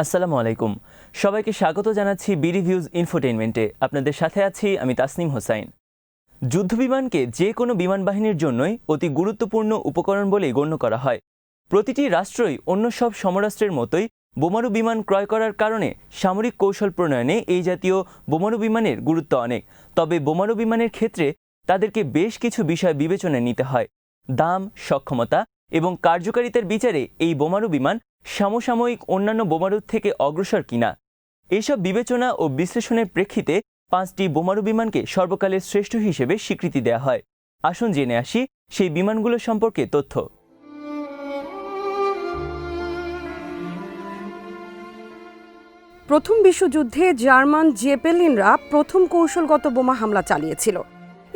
আসসালামু আলাইকুম। সবাইকে স্বাগত জানাচ্ছি বিরিভিউজ ইনফোটেইনমেন্টে। আপনাদের সাথে আছি আমি তাসনিম হোসাইন। যুদ্ধবিমানকে যে কোনো বিমান বাহিনীর জন্যই অতি গুরুত্বপূর্ণ উপকরণ বলেই গণ্য করা হয়। প্রতিটি রাষ্ট্রই অন্য সব সমরাষ্ট্রের মতোই বোমারু বিমান ক্রয় করার কারণে সামরিক কৌশল প্রণয়নে এই জাতীয় বোমারু বিমানের গুরুত্ব অনেক। তবে বোমারু বিমানের ক্ষেত্রে তাদেরকে বেশ কিছু বিষয় বিবেচনায় নিতে হয়। দাম, সক্ষমতা এবং কার্যকারিতার বিচারে এই বোমারু বিমান সমসাময়িক অন্যান্য বোমারুর থেকে অগ্রসর কিনা, এইসব বিবেচনা ও বিশ্লেষণের প্রেক্ষিতে 5টি বোমারু বিমানকে সর্বকালের শ্রেষ্ঠ হিসেবে স্বীকৃতি দেওয়া হয়। আসুন জেনে আসি সেই বিমানগুলো সম্পর্কে তথ্য। প্রথম বিশ্বযুদ্ধে জার্মান জেপেলিনরা প্রথম কৌশলগত বোমা হামলা চালিয়েছিল।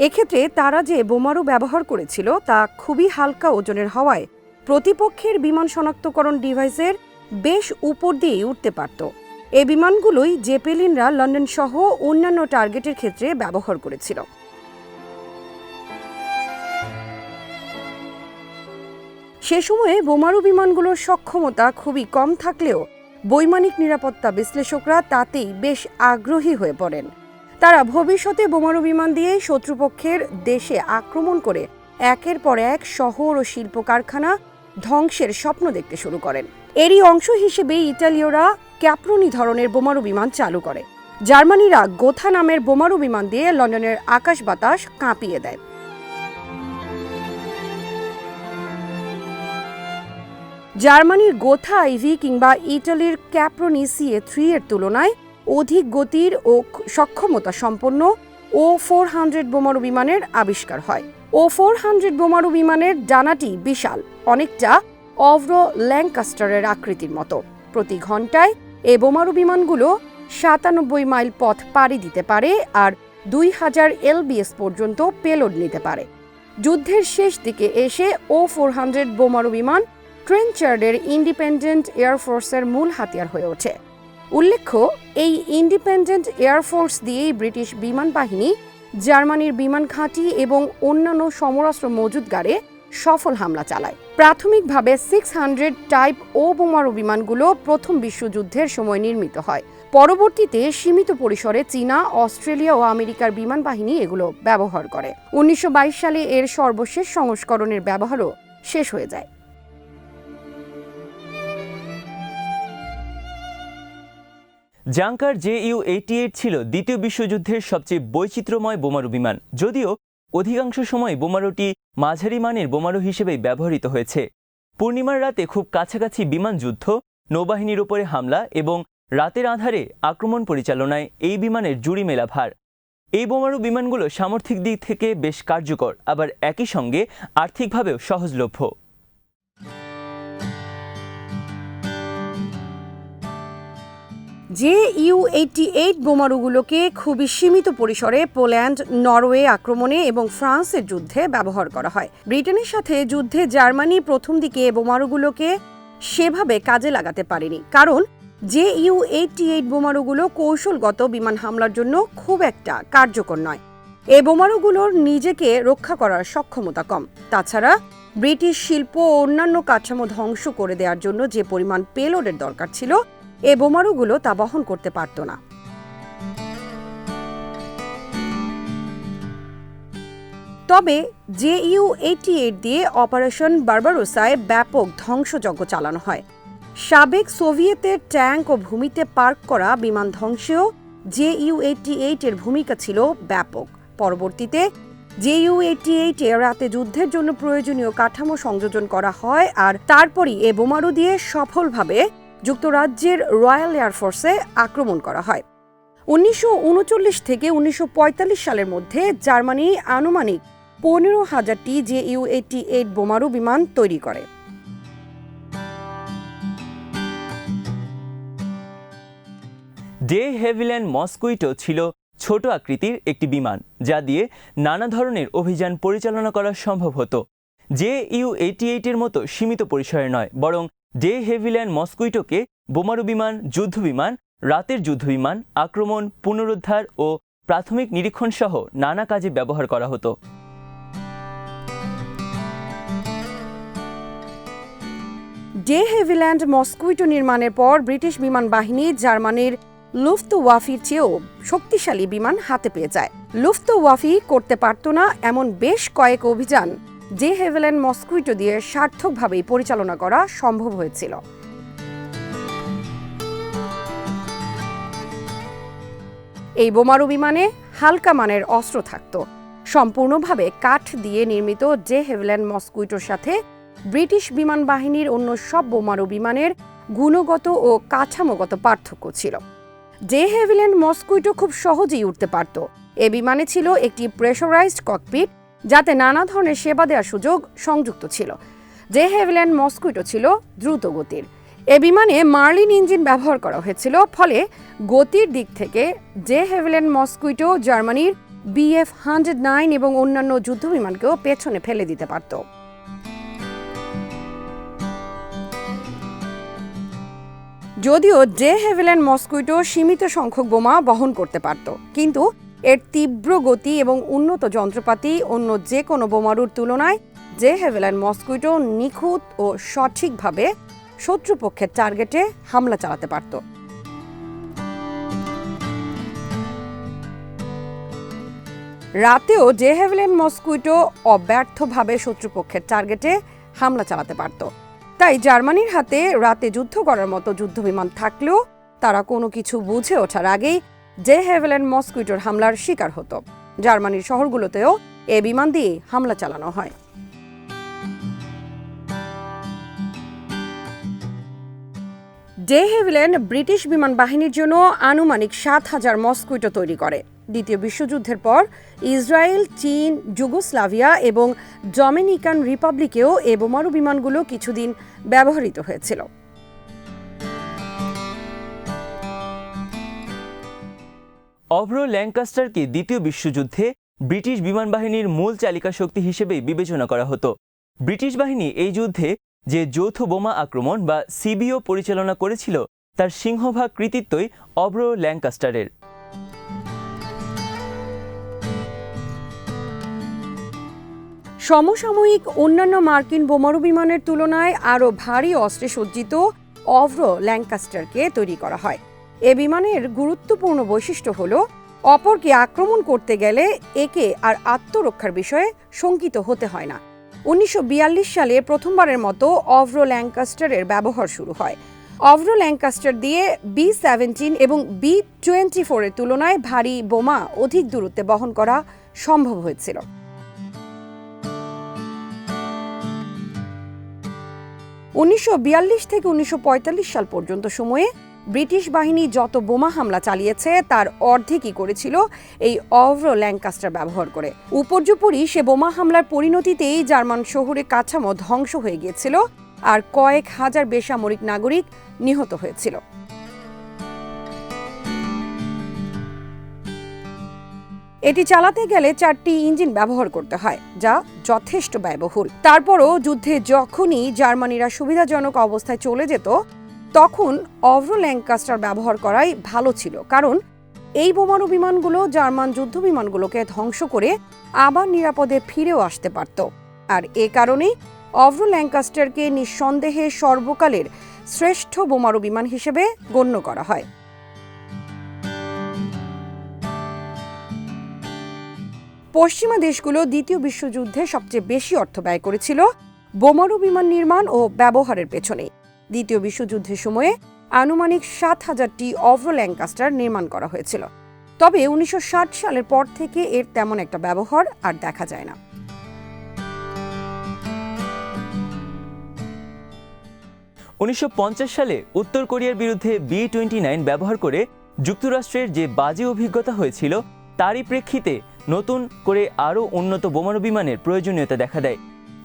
এক্ষেত্রে তারা যে বোমারু ব্যবহার করেছিল তা খুবই হালকা ওজনের হওয়ায় প্রতিপক্ষের বিমান শনাক্তকরণ ডিভাইসের বেশ উপর দিয়েই উঠতে পারত। এই বিমানগুলোই জেপেলিনরা লন্ডন সহ অন্যান্য টার্গেটের ক্ষেত্রে ব্যবহার করেছিল। সে সময়ে বোমারু বিমানগুলোর সক্ষমতা খুবই কম থাকলেও বৈমানিক নিরাপত্তা বিশ্লেষকরা তাতেই বেশ আগ্রহী হয়ে পড়েন। তারা ভবিষ্যতে বোমারু বিমান দিয়ে শত্রুপক্ষের দেশে আক্রমণ করে একের পর এক শহর ও শিল্প কারখানা ধ্বংসের স্বপ্ন দেখতে শুরু করেন। এরই অংশ হিসেবে ইতালীয়রা ক্যাপ্রনি ধরনের বোমারু বিমান চালু করে। জার্মানিরা গোথা নামের বোমারু বিমান দিয়ে লন্ডনের আকাশ বাতাস কাঁপিয়ে দেয়। জার্মানির গোথা আইভি কিংবা ইটালির ক্যাপ্রনি CA-3 এর তুলনায় অধিক গতির ও সক্ষমতা সম্পন্ন O-400 বোমারু বিমানের আবিষ্কার হয়। O-400 বোমারু বিমানের ডানাটি বিশাল, অনেকটা অভ্র ল্যাঙ্কাস্টারের আকৃতির মতো। প্রতি ঘন্টায় এই বোমারু বিমানগুলো 97 মাইল পথ পাড়ি দিতে পারে আর 2000 lbs পর্যন্ত পেলোড নিতে পারে। যুদ্ধের শেষ দিকে এসে O-400 বোমারু বিমান ট্রেনচার্ডের ইন্ডিপেন্ডেন্ট এয়ারফোর্সের মূল হাতিয়ার হয়ে ওঠে। উল্লেখ্য, এই ইন্ডিপেন্ডেন্ট এয়ারফোর্স দিয়েই ব্রিটিশ বিমান বাহিনী জার্মানির বিমান ঘাঁটি এবং অন্যান্য সমরাস্ত্র মজুতগারে সফল হামলা চালায়। প্রাথমিকভাবে 600 টাইপ ও বোমারু বিমানগুলো প্রথম বিশ্বযুদ্ধের সময় নির্মিত হয়। পরবর্তীতে সীমিত পরিসরে চীনা, অস্ট্রেলিয়া ও আমেরিকার বিমান বাহিনী এগুলো ব্যবহার করে। 1922 সালে এর সর্বশেষ সংস্করণের ব্যবহারও শেষ হয়ে যায়। জাঙ্কার Ju-88 ছিল দ্বিতীয় বিশ্বযুদ্ধের সবচেয়ে বৈচিত্র্যময় বোমারু বিমান। যদিও অধিকাংশ সময় বোমারুটি মাঝারি মানের বোমারু হিসেবেই ব্যবহৃত হয়েছে। পূর্ণিমার রাতে খুব কাছাকাছি বিমান যুদ্ধ, নৌবাহিনীর ওপরে হামলা এবং রাতের আঁধারে আক্রমণ পরিচালনায় এই বিমানের জুড়ি মেলা ভার। এই বোমারু বিমানগুলো সামর্থিক দিক থেকে বেশ কার্যকর, আবার একই সঙ্গে আর্থিকভাবেও সহজলভ্য। Ju-88 বোমারুগুলোকে খুবই সীমিত পরিসরে পোল্যান্ড, নরওয়ে আক্রমণে এবং ফ্রান্সের যুদ্ধে ব্যবহার করা হয়। ব্রিটেনের সাথে যুদ্ধে জার্মানি প্রথম দিকে বোমারুগুলোকে সেভাবে কাজে লাগাতে পারেনি, কারণ Ju-88 বোমারুগুলো কৌশলগত বিমান হামলার জন্য খুব একটা কার্যকর নয়। এই বোমারুগুলোর নিজেকে রক্ষা করার সক্ষমতা কম। তাছাড়া ব্রিটিশ শিল্প ও অন্যান্য কাঠামো ধ্বংস করে দেওয়ার জন্য যে পরিমাণ পেলোডের দরকার ছিল, এই বোমারুগুলো তা বহন করতে পারত না। তবে Ju-88 দিয়ে অপারেশন বারবারোসায় ব্যাপক ধ্বংসযজ্ঞ চালানো হয়। সাবেক সোভিয়েতের ট্যাঙ্ক ও ভূমিতে পার্ক করা বিমান ধ্বংসেও Ju-88 এর ভূমিকা ছিল ব্যাপক। পরবর্তীতে Ju-88 এ রাতে যুদ্ধের জন্য প্রয়োজনীয় কাঠামো সংযোজন করা হয় আর তারপরই এ বোমারু দিয়ে সফলভাবে যুক্তরাজ্যের রয়্যাল এয়ারফোর্সে আক্রমণ করা হয়। 1939 থেকে 1945 সালের মধ্যে জার্মানি আনুমানিক 15,000টি Ju-88 বোমারু বিমান তৈরি করে। ডে হেভিল্যান্ড মস্কুইটো ছিল ছোট আকৃতির একটি বিমান, যা দিয়ে নানা ধরনের অভিযান পরিচালনা করা সম্ভব হতো। Ju-88 এর মতো সীমিত পরিসরে নয়, বরং ডে হেভিল্যান্ড মস্কুইটোকে বোমারু বিমান, যুদ্ধবিমান, রাতের যুদ্ধবিমান, আক্রমণ, পুনরুদ্ধার ও প্রাথমিক নিরীক্ষণ সহ নানা কাজে ব্যবহার করা হতো। ডে হেভিল্যান্ড মস্কুইটো নির্মাণের পর ব্রিটিশ বিমান বাহিনী জার্মানির লুফতওয়াফের চেয়েও শক্তিশালী বিমান হাতে পেয়ে যায়। লুফতওয়াফে করতে পারত না এমন বেশ কয়েক অভিযান ডে হেভিল্যান্ড মস্কুইটো দিয়ে সার্থকভাবেই পরিচালনা করা সম্ভব হয়েছিল। এই বোমারু বিমানে হালকা মানের অস্ত্র থাকত। সম্পূর্ণভাবে কাঠ দিয়ে নির্মিত ডে হেভিল্যান্ড মস্কুইটোর সাথে ব্রিটিশ বিমান বাহিনীর অন্য সব বোমারু বিমানের গুণগত ও কাঠামোগত পার্থক্য ছিল। ডে হেভিল্যান্ড মস্কুইটো খুব সহজেই উঠতে পারত। এ বিমানে ছিল একটি প্রেশারাইজড ককপিট, যাতে নানা ধরনের সেবা দেওয়ার সুযোগ সংযুক্ত ছিল। ডে হেভিল্যান্ড মস্কুইটো ছিল দ্রুত গতির। এ বিমানে মার্লিন ইঞ্জিন ব্যবহার করা হয়েছিল, ফলে গতির দিক থেকে ডে হেভিল্যান্ড মস্কুইটো জার্মানির BF-109 এবং অন্যান্য যুদ্ধবিমানকেও পেছনে ফেলে দিতে পারত। যদিও ডে হেভিল্যান্ড মস্কুইটো সীমিত সংখ্যক বোমা বহন করতে পারত, কিন্তু এর তীব্র গতি এবং উন্নত যন্ত্রপাতি অন্য যে কোনো বোমারুর তুলনায় ডে হেভিল্যান্ড মস্কুইটো নিখুঁত ও সঠিকভাবে শত্রুপক্ষের টার্গেটে হামলা চালাতে পারত। রাতেও ডে হেভিল্যান্ড মস্কুইটো অব্যর্থভাবে শত্রুপক্ষের টার্গেটে হামলা চালাতে পারত। তাই জার্মানির হাতে রাতে যুদ্ধ করার মতো যুদ্ধবিমান থাকলেও তারা কোনো কিছু বুঝে ওঠার আগেই ডে হেভিল্যান্ড মস্কুইটোর হামলার শিকার হতো। জার্মানির শহরগুলোতেও এ বিমান দিয়ে হামলা চালানো হয়। ডে হেভিল্যান্ড ব্রিটিশ বিমান বাহিনীর জন্য আনুমানিক 7,000 মস্কুইটো তৈরি করে। দ্বিতীয় বিশ্বযুদ্ধের পর ইসরায়েল, চীন, যুগোস্লাভিয়া এবং ডমিনিকান রিপাবলিকেও এ বোমারু বিমানগুলো কিছুদিন ব্যবহৃত হয়েছিল। অভ্র ল্যাঙ্কাস্টারকে দ্বিতীয় বিশ্বযুদ্ধে ব্রিটিশ বিমান বাহিনীর মূল চালিকা শক্তি হিসেবেই বিবেচনা করা হতো। ব্রিটিশ বাহিনী এই যুদ্ধে যে যৌথ বোমা আক্রমণ বা সিবিও পরিচালনা করেছিল, তার সিংহভাগ কৃতিত্বই অভ্র ল্যাঙ্কাস্টারের। সমসাময়িক অন্যান্য মার্কিন বোমারু বিমানের তুলনায় আরও ভারী অস্ত্রে সজ্জিত অভ্র ল্যাঙ্কাস্টারকে তৈরি করা হয়। এ বিমানের গুরুত্বপূর্ণ বৈশিষ্ট্য হল অপরকে আক্রমণ করতে গেলে একে আর আত্মরক্ষার বিষয়ে শঙ্কিত হতে হয় না। 1942 সালে প্রথমবারের মতো অভ্র ল্যাঙ্কাস্টারের ব্যবহার শুরু হয়। অভ্র ল্যাঙ্কাস্টার দিয়ে B-17 এবং B-24 এর তুলনায় ভারী বোমা অধিক দূরত্বে বহন করা সম্ভব হয়েছিল। 1942 থেকে 1945 সাল পর্যন্ত সময়ে ব্রিটিশ বাহিনী যত বোমা হামলা চালিয়েছে তার অর্ধেকই করেছিল এই অভ্র ল্যাঙ্কাস্টার ব্যবহার করে। উপর্যুপরি সে বোমা হামলার পরিণতিতেই জার্মান শহুরে কাঠামো ধ্বংস হয়ে গিয়েছিল আর কয়েক হাজার বেসামরিক নাগরিক নিহত হয়েছিল। এটি চালাতে গেলে 4টি ইঞ্জিন ব্যবহার করতে হয়, যা যথেষ্ট ব্যয়বহুল। তারপরও যুদ্ধে যখনই জার্মানিরা সুবিধাজনক অবস্থায় চলে যেত, তখন অভ্র ল্যাঙ্কাস্টার ব্যবহার করাই ভালো ছিল, কারণ এই বোমারু বিমানগুলো জার্মান যুদ্ধ বিমানগুলোকে ধ্বংস করে আবার নিরাপদে ফিরেও আসতে পারত। আর এ কারণেই অভ্র ল্যাঙ্কাস্টারকে নিঃসন্দেহে সর্বকালের শ্রেষ্ঠ বোমারু বিমান হিসেবে গণ্য করা হয়। পশ্চিমা দেশগুলো দ্বিতীয় বিশ্বযুদ্ধে সবচেয়ে বেশি অর্থ ব্যয় করেছিল বোমারু বিমান নির্মাণ ও ব্যবহারের পেছনে। দ্বিতীয় বিশ্বযুদ্ধের সময়ে আনুমানিক 7,000টি অভ্র ল্যাঙ্কাস্টার নির্মাণ করা হয়েছিল। তবে 1960 সালের পর থেকে এর তেমন একটা ব্যবহার আর দেখা যায় না। 1950 সালে উত্তর কোরিয়ার বিরুদ্ধে B-29 ব্যবহার করে যুক্তরাষ্ট্রের যে বাজে অভিজ্ঞতা হয়েছিল, তারই প্রেক্ষিতে নতুন করে আরও উন্নত বোমারু বিমানের প্রয়োজনীয়তা দেখা দেয়।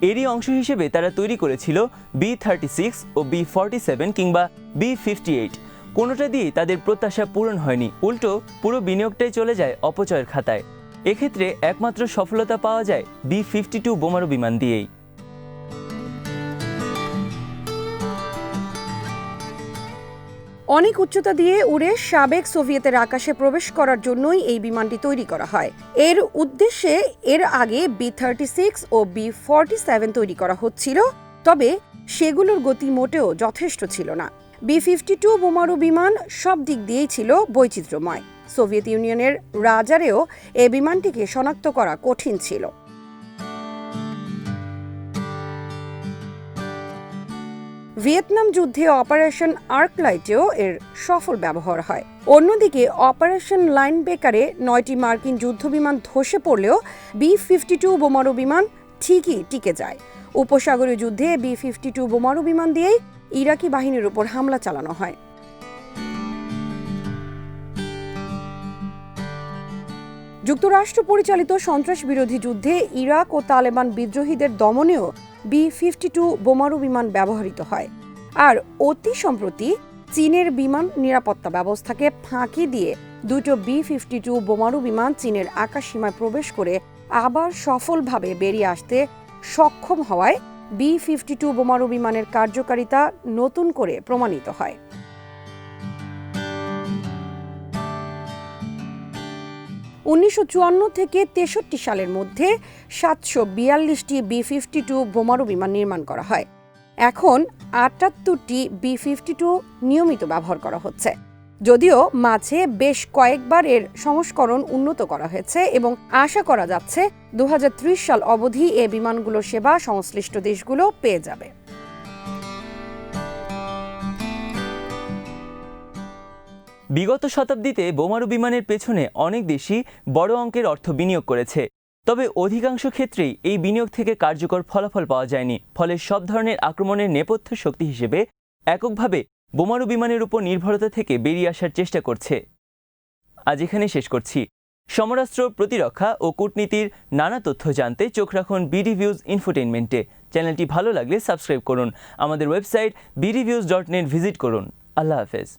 এরই অংশ হিসেবে তারা তৈরি করেছিল B-36 ও B-47 কিংবা B-58। কোনোটা দিয়েই তাদের প্রত্যাশা পূরণ হয়নি, উল্টো পুরো বিনিয়োগটাই চলে যায় অপচয়ের খাতায়। এক্ষেত্রে একমাত্র সফলতা পাওয়া যায় B-52 বোমারু বিমান দিয়েই। অনেক উচ্চতা দিয়ে উড়ে সাবেক সোভিয়েতের আকাশে প্রবেশ করার জন্যই এই বিমানটি তৈরি করা হয়। এর উদ্দেশ্যে এর আগে B-36 ও B-47 তৈরি করা হচ্ছিল, তবে সেগুলোর গতি মোটেও যথেষ্ট ছিল না। B-52 বোমারু বিমান সব দিক দিয়েই ছিল বৈচিত্র্যময়। সোভিয়েত ইউনিয়নের রাডারেও এ বিমানটিকে শনাক্ত করা কঠিন ছিল। ভিয়েতনাম যুদ্ধে অপারেশন আর্কলাইটেও এর সফল ব্যবহার হয়। অন্যদিকে অপারেশন লাইনবেকারে 9টি মার্কিন যুদ্ধবিমান ধসে পড়লেও B-52 বোমারু বিমান ঠিকই টিকে যায়। উপসাগরীয় যুদ্ধে B-52 বোমারু বিমান দিয়েই ইরাকি বাহিনীর উপর হামলা চালানো হয়। যুক্তরাষ্ট্র পরিচালিত সন্ত্রাস বিরোধী যুদ্ধে ইরাক ও তালেবান বিদ্রোহীদের দমনেও B-52 বোমারু বিমান ব্যবহৃত হয়। আর অতি সম্প্রতি চীনের বিমান নিরাপত্তা ব্যবস্থাকে ফাঁকি দিয়ে দুটো B-52 বোমারু বিমান চীনের আকাশসীমায় প্রবেশ করে আবার সফলভাবে বেরিয়ে আসতে সক্ষম হওয়ায় B-52 বোমারু বিমানের কার্যকারিতা নতুন করে প্রমাণিত হয়। (1954 থেকে 63 সালের মধ্যে 742টি B-52 বোমারু বিমান নির্মাণ করা হয়। এখন 78টি B-52 নিয়মিত ব্যবহার করা হচ্ছে, যদিও মাঝে বেশ কয়েকবার এর সংস্করণ উন্নত করা হয়েছে এবং আশা করা যাচ্ছে 2030 সাল অবধি এ বিমানগুলোর সেবা সংশ্লিষ্ট দেশগুলো পেয়ে যাবে। বিগত শতাব্দীতে বোমারু বিমানের পেছনে অনেক দেশই বড় অঙ্কের অর্থ বিনিয়োগ করেছে, তবে অধিকাংশ ক্ষেত্রেই এই বিনিয়োগ থেকে কার্যকর ফলাফল পাওয়া যায়নি। ফলে সব ধরনের আক্রমণের নেপথ্য শক্তি হিসেবে এককভাবে বোমারু বিমানের উপর নির্ভরতা থেকে বেরিয়ে আসার চেষ্টা করছে। আজ এখানে শেষ করছি। সমরাস্ত্র, প্রতিরক্ষা ও কূটনীতির নানা তথ্য জানতে চোখ রাখুন BDViews ইনফোটেইনমেন্টে। চ্যানেলটি ভালো লাগলে সাবস্ক্রাইব করুন। আমাদের ওয়েবসাইট bdviews.net ভিজিট করুন। আল্লাহ হাফেজ।